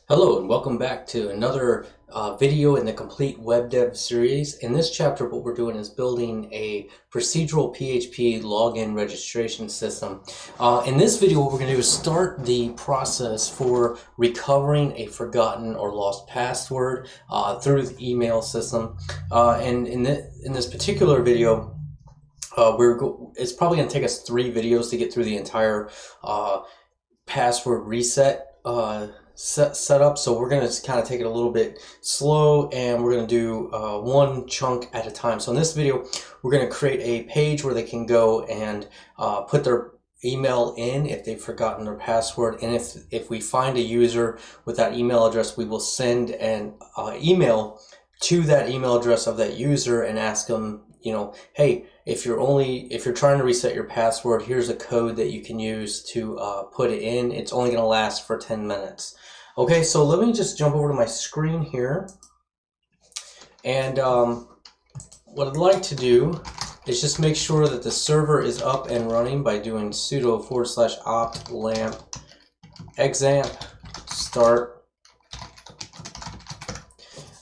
Hello and welcome back to another video in the complete web dev series. In this chapter, what we're doing is building a procedural PHP login registration system. In this video, what we're going to do is start the process for recovering a forgotten or lost password through the email system. And in this particular video, it's probably going to take us 3 videos to get through the entire password reset set up. So we're going to kind of take it a little bit slow, and we're going to do one chunk at a time. So in this video, we're going to create a page where they can go and put their email in if they've forgotten their password, and if we find a user with that email address, we will send an email to that email address of that user and ask them, hey, if you're trying to reset your password, here's a code that you can use to put it in. It's only going to last for 10 minutes. Okay, so let me just jump over to my screen here. And what I'd like to do is just make sure that the server is up and running by doing sudo /opt lamp examp start.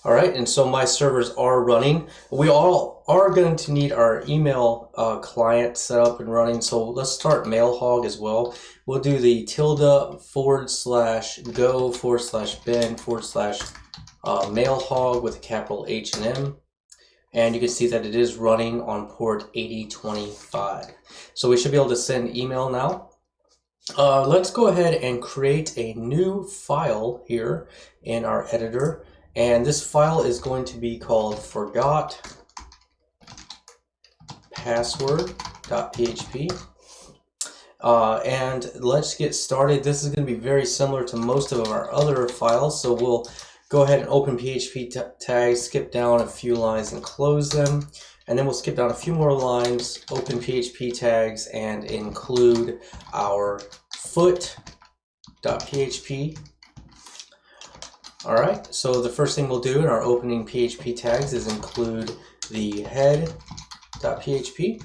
All right, and so my servers are running. We all are going to need our email client set up and running. So let's start MailHog as well. We'll do the tilde /go/bin/mailhog with a capital H and M. And you can see that it is running on port 8025. So we should be able to send email now. Let's go ahead and create a new file here in our editor. And this file is going to be called forgot password.php. And let's get started. This is going to be very similar to most of our other files. So we'll go ahead and open PHP tags, skip down a few lines and close them. And then we'll skip down a few more lines, open PHP tags, and include our foot.php. All right, so the first thing we'll do in our opening PHP tags is include the head.php.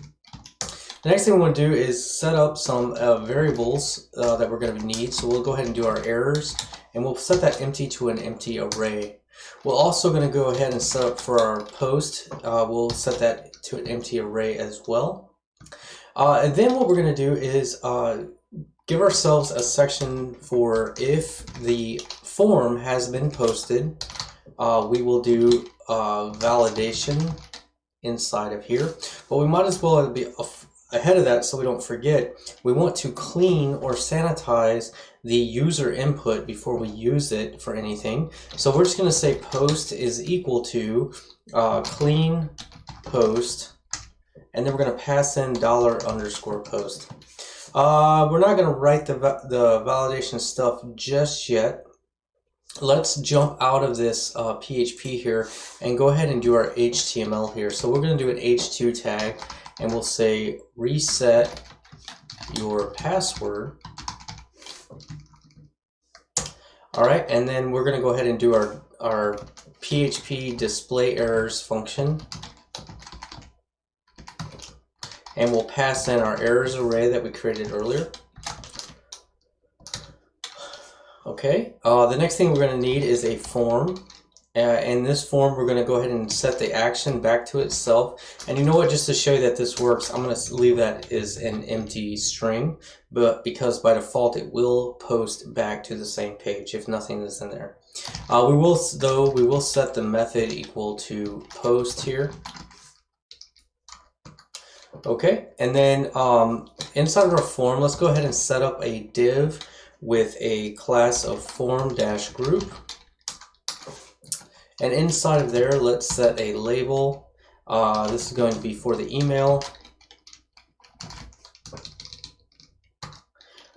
The next thing we want to do is set up some variables that we're going to need. So we'll go ahead and do our errors, and we'll set that empty to an empty array. We're also going to go ahead and set up for our post. We'll set that to an empty array as well. And then what we're going to do is give ourselves a section for if the form has been posted. We will do validation inside of here, but we might as well be ahead of that so we don't forget. We want to clean or sanitize the user input before we use it for anything. So we're just going to say post is equal to clean post, and then we're going to pass in $_post. We're not going to write the validation stuff just yet. Let's jump out of this PHP here and go ahead and do our HTML here. So we're going to do an H2 tag, and we'll say reset your password. All right, and then we're going to go ahead and do our PHP display errors function. And we'll pass in our errors array that we created earlier. Okay, the next thing we're going to need is a form. In this form, we're going to go ahead and set the action back to itself. And you know what, just to show you that this works, I'm going to leave that as an empty string, but because by default it will post back to the same page if nothing is in there. We will set the method equal to post here. Okay, and then inside of our form, let's go ahead and set up a div with a class of form-group. And inside of there, let's set a label. This is going to be for the email.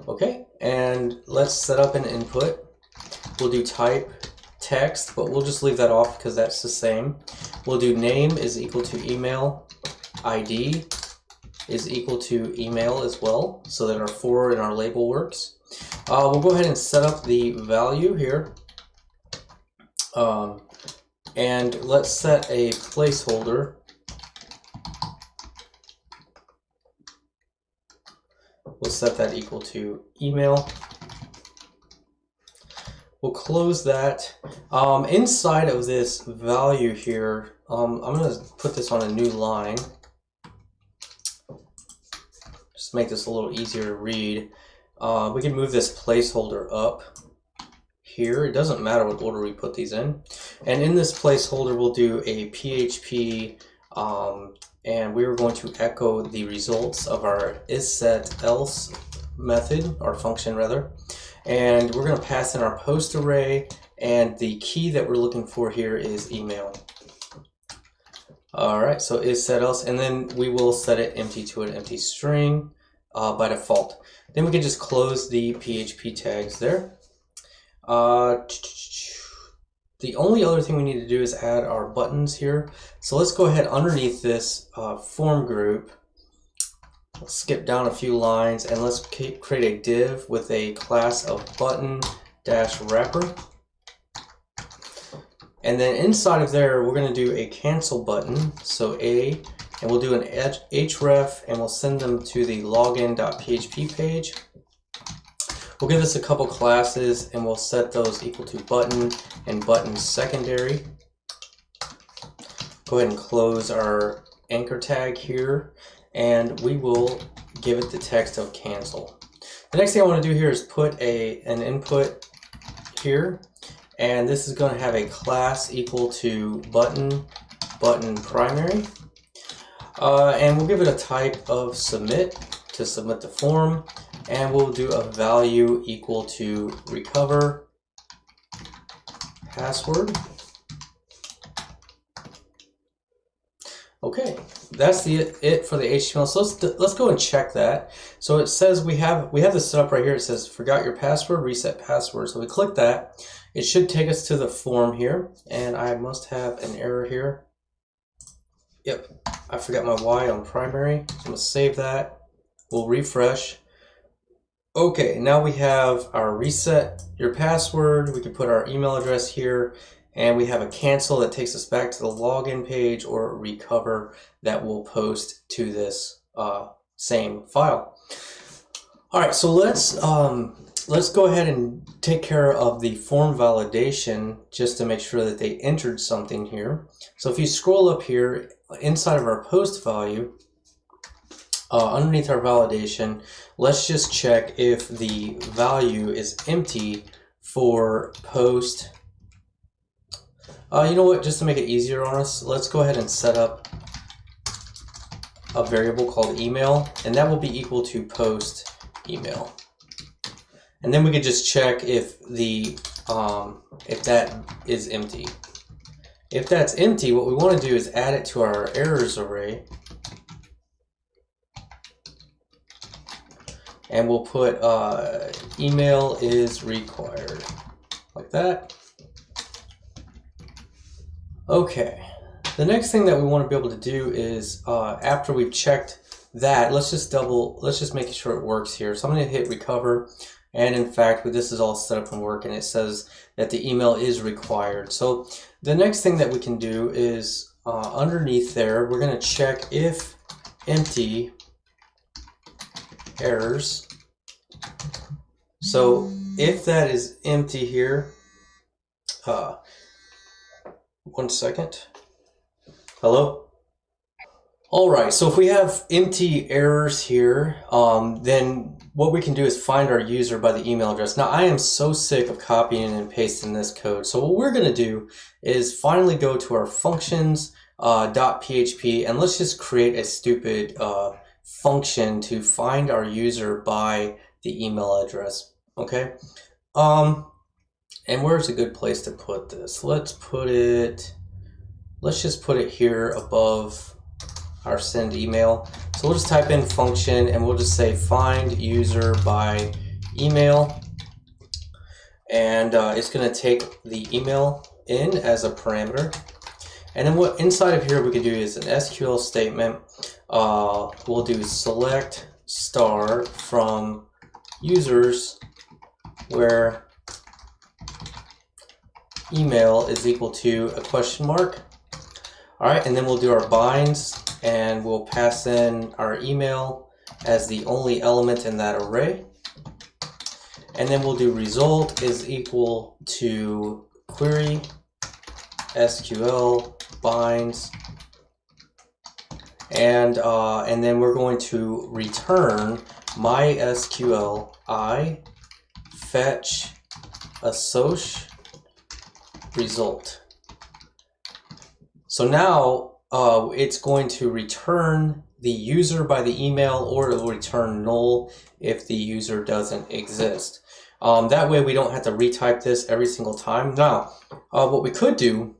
Okay, and let's set up an input. We'll do type text, but we'll just leave that off because that's the same. We'll do name is equal to email, ID is equal to email as well, so that our for in our label works. We'll go ahead and set up the value here. And let's set a placeholder. We'll set that equal to email. we'll close that. Inside of this value here, I'm going to put this on a new line. Just make this a little easier to read. We can move this placeholder up here. It doesn't matter what order we put these in. And in this placeholder, we'll do a PHP, and we are going to echo the results of our isSetElse method, or function rather. And we're going to pass in our post array, and the key that we're looking for here is email. All right, so isSetElse, and then we will set it empty to an empty string by default. Then we can just close the PHP tags there. The only other thing we need to do is add our buttons here. So let's go ahead underneath this form group. Let's skip down a few lines and let's create a div with a class of button-wrapper. And then inside of there, we're going to do a cancel button. So and we'll do an href, and we'll send them to the login.php page. We'll give this a couple classes, and we'll set those equal to button and button secondary. Go ahead and close our anchor tag here, and we will give it the text of cancel. The next thing I want to do here is put an input here, and this is going to have a class equal to button primary, and we'll give it a type of submit to submit the form, and we'll do a value equal to recover password. Okay, that's it for the HTML. So let's go and check that. So it says we have this set up right here. It says forgot your password, reset password. So we click that. It should take us to the form here, and I must have an error here. Yep, I forgot my Y on primary. So I'm gonna save that. We'll refresh. Okay, now we have our reset your password. We can put our email address here, and we have a cancel that takes us back to the login page, or recover that will post to this same file. All right, so let's go ahead and take care of the form validation just to make sure that they entered something here. So if you scroll up here inside of our post value, underneath our validation, let's just check if the value is empty for post. You know what, just to make it easier on us, let's go ahead and set up a variable called email, and that will be equal to post email. And then we could just check if if that is empty. If that's empty, what we want to do is add it to our errors array. And we'll put email is required, like that. Okay, the next thing that we want to be able to do is after we've checked that, let's just make sure it works here. So I'm going to hit recover, and in fact this is all set up and working. It says that the email is required. So the next thing that we can do is underneath there, we're going to check if empty errors. So if that is empty here, one second. Hello? All right, so if we have empty errors here, then what we can do is find our user by the email address. Now, I am so sick of copying and pasting this code. So what we're going to do is finally go to our functions .php, and let's just create a stupid function to find our user by the email address. Okay, and where's a good place to put this? Let's just put it here above our send email. So we'll just type in function, and we'll just say find user by email, and it's going to take the email in as a parameter. And then what inside of here we can do is an SQL statement. We'll do select star from users where email is equal to a question mark. All right, and then we'll do our binds, and we'll pass in our email as the only element in that array. and then we'll do result is equal to query SQL binds, and then we're going to return MySql I fetch assoc result. So now it's going to return the user by the email, or it will return null if the user doesn't exist. That way we don't have to retype this every single time. Now, what we could do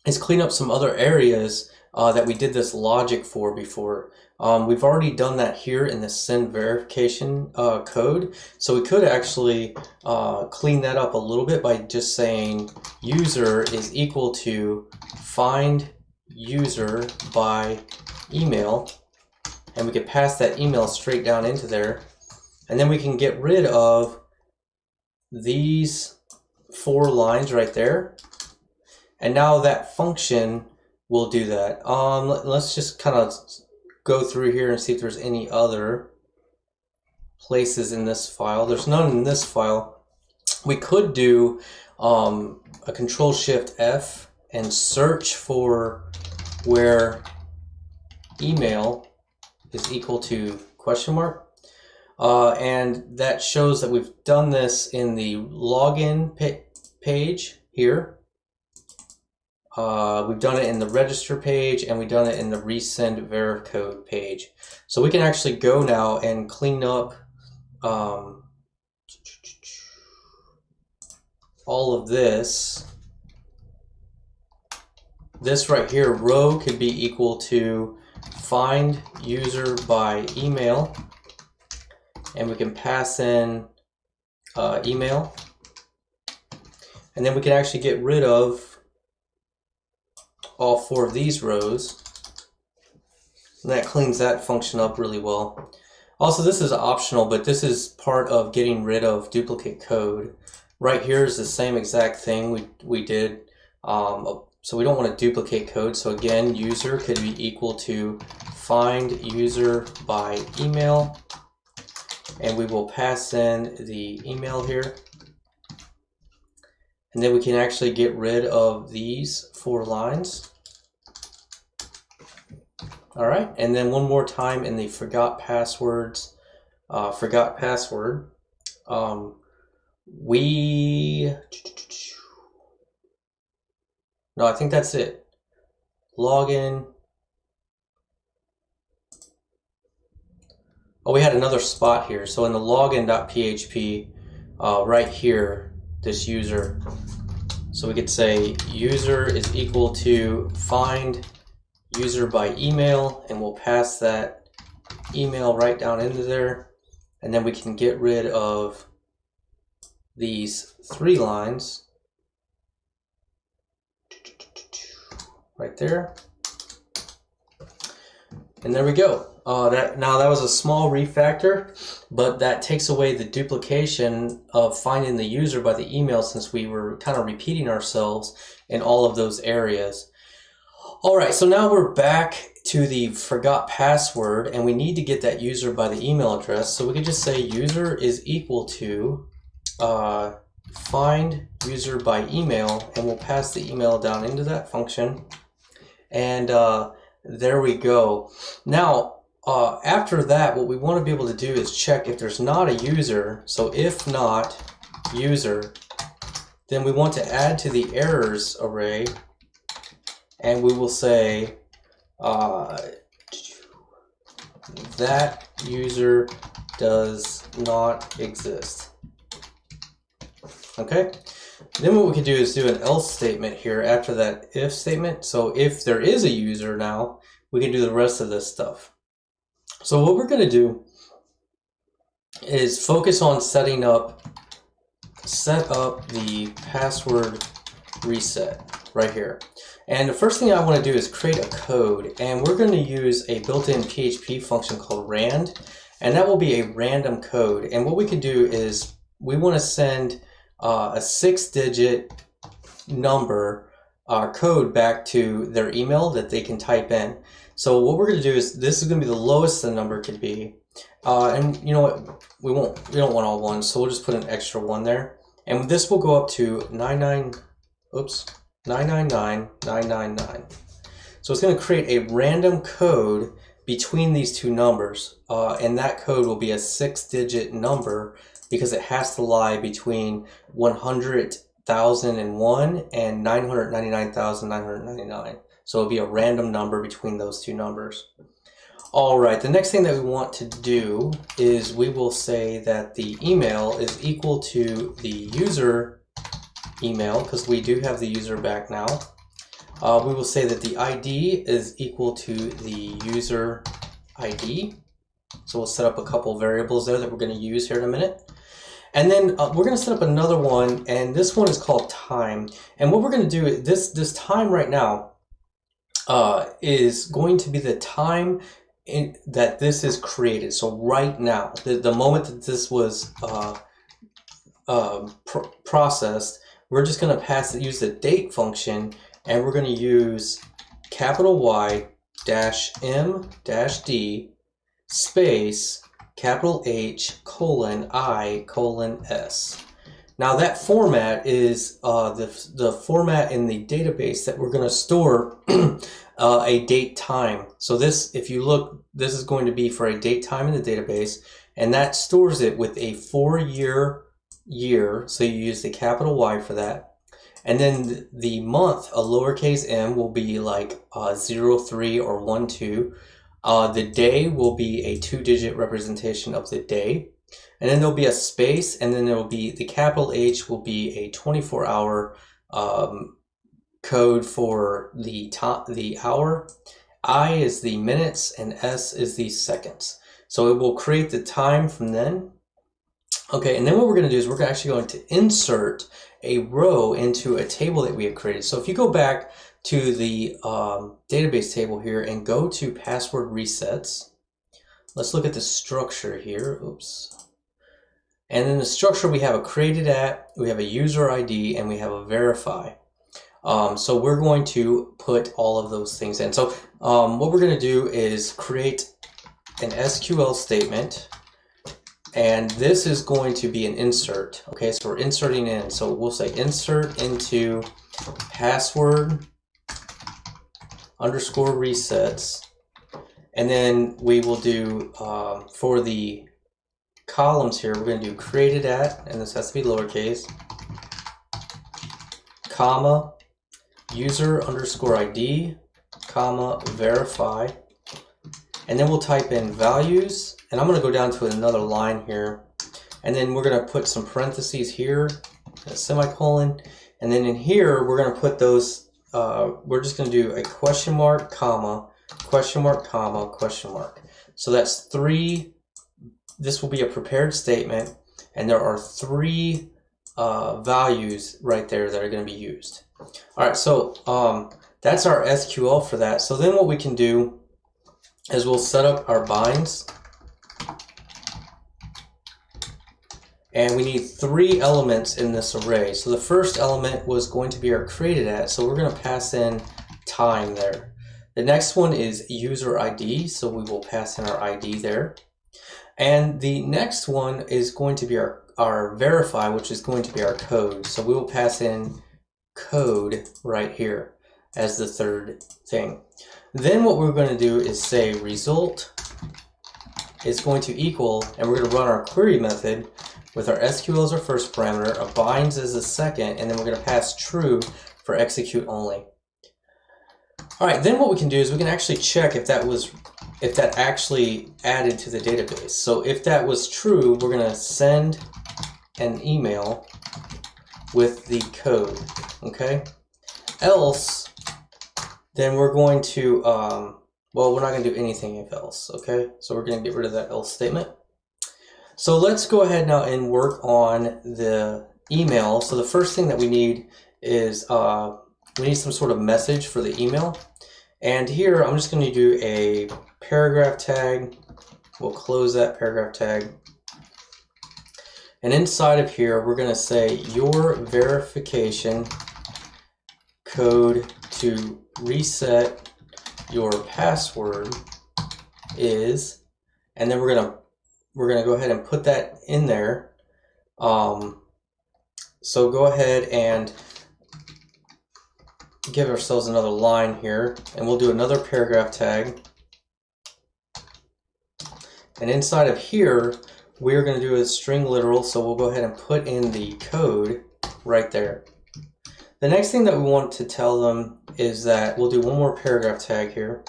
is clean up some other areas that we did this logic for before. We've already done that here in the send verification code. So we could actually clean that up a little bit by just saying user is equal to find user by email, and we could pass that email straight down into there, and then we can get rid of these 4 lines right there, and now that function will do that. Let's just kind of go through here and see if there's any other places in this file. There's none in this file. We could do a Control-Shift-F and search for where email is equal to question mark. And that shows that we've done this in the login page here. We've done it in the register page, and we've done it in the resend vercode page. So we can actually go now and clean up all of this. This right here, row, could be equal to find user by email, and we can pass in email, and then we can actually get rid of all 4 of these rows, and that cleans that function up really well. Also, this is optional, but this is part of getting rid of duplicate code. Right here is the same exact thing we did, so we don't want to duplicate code. So again, user could be equal to find user by email, and we will pass in the email here, and then we can actually get rid of these 4 lines. All right, and then one more time in the forgot password. No, I think that's it. Login. Oh, we had another spot here. So in the login.php, right here, this user. So we could say user is equal to find user by email, and we'll pass that email right down into there, and then we can get rid of these 3 lines right there, and there we go. Now that was a small refactor, but that takes away the duplication of finding the user by the email, since we were kind of repeating ourselves in all of those areas. All right, so now we're back to the forgot password, and we need to get that user by the email address. So we can just say user is equal to find user by email, and we'll pass the email down into that function. And there we go. Now, after that, what we want to be able to do is check if there's not a user. So if not user, then we want to add to the errors array, and we will say that user does not exist. Okay, then what we can do is do an else statement here after that if statement. So if there is a user now, we can do the rest of this stuff. So what we're going to do is focus on set up the password reset right here. And the first thing I want to do is create a code, and we're going to use a built-in PHP function called rand, and that will be a random code. And what we can do is we want to send a 6-digit number code back to their email that they can type in. So what we're going to do is, this is going to be the lowest the number could be, And you know what? We don't want all ones, so we'll just put an extra one there. And this will go up to 999,999. So it's going to create a random code between these two numbers, and that code will be a 6-digit number because it has to lie between 100,001 and 999,999. So it'll be a random number between those two numbers. All right, the next thing that we want to do is we will say that the email is equal to the user email, because we do have the user back now. We will say that the ID is equal to the user ID. So we'll set up a couple variables there that we're going to use here in a minute. And then we're going to set up another one, and this one is called time. And what we're going to do is this time right now is going to be the time that this is created. So right now, the moment that this was processed, we're just going to use the date function, and we're going to use capital Y -M -D space capital H :I :S. Now that format is the format in the database that we're going to store a date time. So this, if you look, this is going to be for a date time in the database, and that stores it with a 4-year year. So you use the capital Y for that. And then the month, a lowercase m, will be like 03 or 12. The day will be a 2-digit representation of the day. And then there'll be a space, and then there will be the capital H will be a 24-hour code for the hour. I is the minutes, and S is the seconds. So it will create the time from then. Okay, and then what we're going to do is we're actually going to insert a row into a table that we have created. So if you go back to the database table here and go to password resets, let's look at the structure here. Oops. And in the structure, we have a created at, we have a user ID, and we have a verify. So we're going to put all of those things in. So what we're going to do is create an SQL statement, and this is going to be an insert. Okay, so we're inserting in. So we'll say insert into password underscore resets, and then we will do for the columns here, we're going to do created at, and this has to be lowercase, comma, user underscore ID, comma, verify, and then we'll type in values, and I'm going to go down to another line here, and then we're going to put some parentheses here, a semicolon, and then in here we're going to put those, we're just going to do a question mark, comma, question mark, comma, question mark. So that's 3. This will be a prepared statement, and there are 3 values right there that are going to be used. All right, so that's our SQL for that. So then what we can do is we'll set up our binds, and we need 3 elements in this array. So the first element was going to be our created at, so we're going to pass in time there. The next one is user ID, so we will pass in our ID there. And the next one is going to be our verify, which is going to be our code. So we will pass in code right here as the third thing. Then what we're going to do is say result is going to equal, and we're going to run our query method with our SQL as our first parameter, our binds as the second, and then we're going to pass true for execute only. All right, then what we can do is we can actually check if that actually added to the database. So if that was true, we're going to send an email with the code, okay? Else, then we're going to, well, we're not going to do anything if else, okay? So we're going to get rid of that else statement. So let's go ahead now and work on the email. So the first thing that we need is we need some sort of message for the email. And here I'm just going to do a paragraph tag. We'll close that paragraph tag. And inside of here, we're going to say your verification code to reset your password is, and then we're going to we're going to go ahead and put that in there. So go ahead and give ourselves another line here, and we'll do another paragraph tag. And inside of here, we're going to do a string literal, so we'll go ahead and put in the code right there. The next thing that we want to tell them is that we'll do one more paragraph tag here.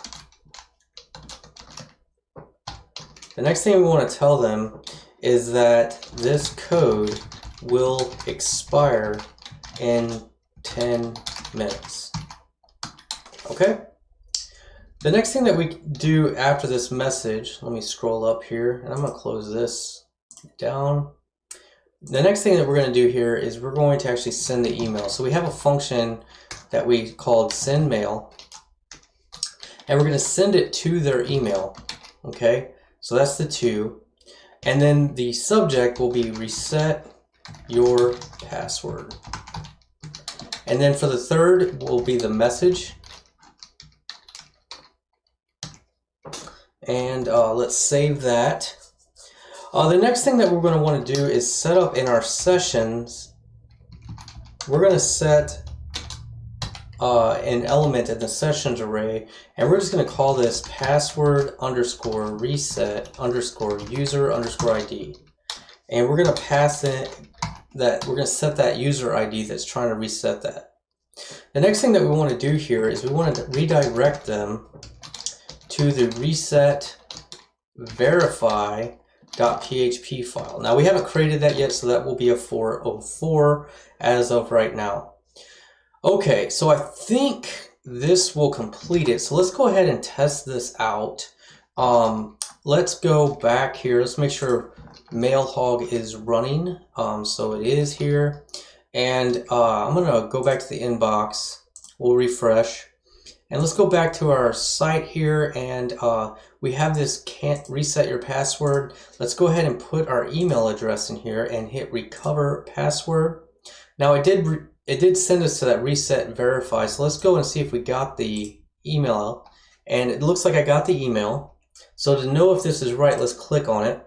The next thing we want to tell them is that this code will expire in 10 minutes. Okay? The next thing that we do after this message, let me scroll up here, and I'm going to close this down. The next thing that we're going to do here is we're going to actually send the email. So we have a function that we called send mail, and we're going to send it to their email. Okay, so that's the 2. And then the subject will be reset your password. And then for the 3rd will be the message. And let's save that. The next thing that we're going to want to do is set up in our sessions. We're going to set an element in the sessions array, and we're just going to call this password underscore reset underscore user underscore ID. And we're going to pass it that we're going to set that user ID that's trying to reset that. The next thing that we want to do here is we want to redirect them to the reset verify.php file. Now we haven't created that yet, so that will be a 404 as of right now. Okay, so I think this will complete it. So let's go ahead and test this out. Let's go back here. Let's make sure MailHog is running. So it is here. And I'm going to go back to the inbox. We'll refresh. And let's go back to our site here, and we have this can't reset your password. Let's go ahead and put our email address in here and hit recover password. Now it did send us to that reset verify, so let's go and see if we got the email. And it looks like I got the email. So to know if this is right, let's click on it.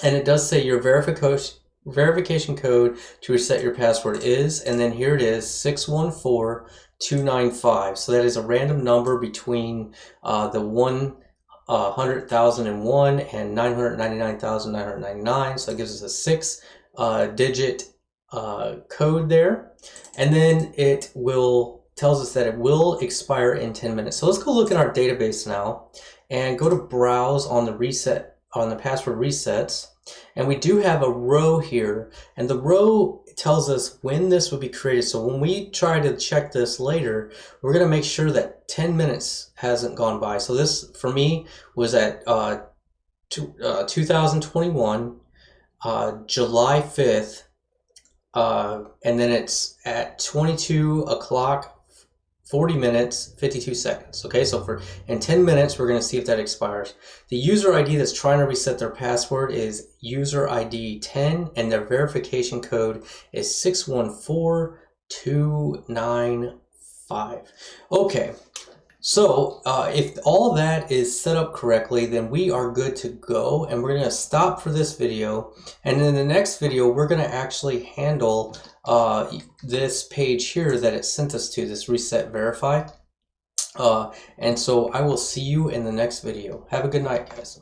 And it does say your verification code to reset your password is, and then here it is, 614295. So that is a random number between the 100,001 and 999,999. So that gives us a 6-digit code there. And then it tells us that it will expire in 10 minutes. So let's go look at our database now and go to browse on the password resets. And we do have a row here, and the row tells us when this would be created. So when we try to check this later, we're going to make sure that 10 minutes hasn't gone by. So this for me was at 2021 July 5th, and then it's at 22 o'clock 40 minutes 52 seconds. Okay, so in 10 minutes we're going to see if that expires. The user ID that's trying to reset their password is user ID 10, and their verification code is 614295. Okay, so if all that is set up correctly, then we are good to go, and we're going to stop for this video. And in the next video we're going to actually handle this page here that it sent us to, this reset verify. And so I will see you in the next video. Have a good night, guys.